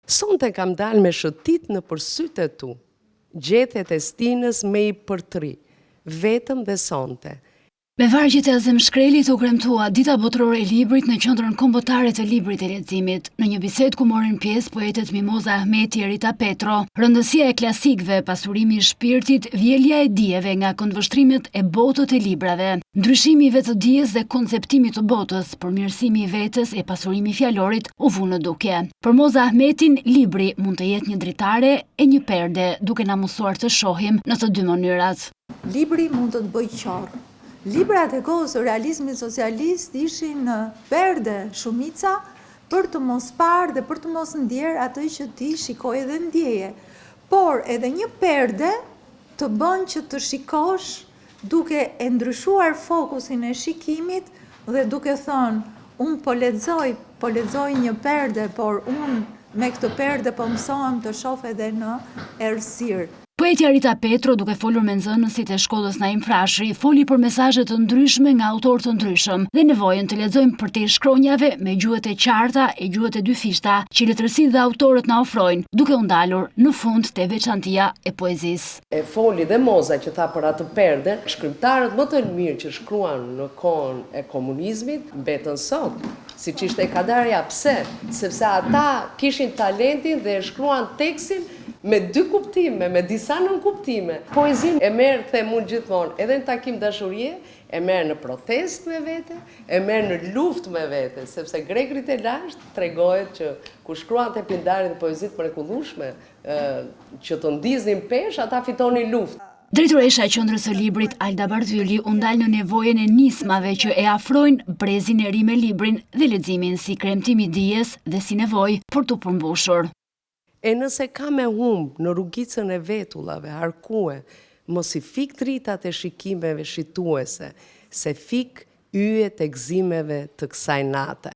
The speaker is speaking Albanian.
Sonte kam dalë me shëtit në përsytë e tu, gjethet e Stinës me i përtri, vetëm dhe sonte. Me vargjet e Azem Shkrelit u kremtua Dita Botërore e Librit në Qendrën Kombëtare të Librit e Leximit. Në një bisedë ku morën pjesë poetet Mimoza Ahmeti e Rita Petro, rëndësia e klasikëve, pasurimi i shpirtit, vjelja e dijeve nga këndvështrimet e botët e librave, ndryshimi i vetëdijes dhe konceptimi të botës, përmirësimi i vetes e pasurimi i fjalorit u vu në dukje. Për Moza Ahmetin, libri mund të jetë një dritare e një perde, duke na mësuar të shohim në të dy mënyrat. Libri mund të të bëjë qorr. Librat e kohës së realizmit socialist ishin perde shumica për të mos parë dhe për të mos ndjerë atë që ti shikoj dhe ndjeje. Por edhe një perde të bën që të shikosh duke e ndryshuar fokusin e shikimit dhe duke thënë, unë po lexoj një perde, por unë me këtë perde po mësohem të shoh edhe në errësirë. Poetja Rita Petro, duke folur me nxënësit e shkollës Naim Frashëri, foli për mesazhe të ndryshme nga autorë të ndryshëm dhe nevojën të lexojmë përtej shkronjave me gjuhët e qarta e gjuhët e dy fishta që letërsitë dhe autorët na ofrojnë, duke u ndalur në fund te veçantia e poezisë. E foli dhe Moza që tha për atë perde, shkrimtarët më të mirë që shkruan në kohën e komunizmit mbetën sot. Siç ishte Kadarja, pse? Sepse ata kishin talentin dhe shkruan tekstin me dy kuptime, me disa nën kuptime. Poezinë e merr, them unë gjithmonë, edhe në takim dashurie, e merr në protest me vete, e merr në luftë me vete, sepse grekrit e lashtë tregohet që kur shkruante pindarit dhe poezitë mrekullueshme, që të ndiznin pesh, ata fitonin luftë. Drejtoresha e Qendrës së Librit, Alda Bardhyli, u ndal në nevojën e nismave që e afrojnë brezin e ri me librin dhe leximin si kremtim i dijes dhe si nevojë për t'u përmbushur. E nëse ka me humb në rrugicën e vetullave, harkue, mos i fik dritat e shikimeve shituese, se fik yjet e gëzimeve të kësaj nate.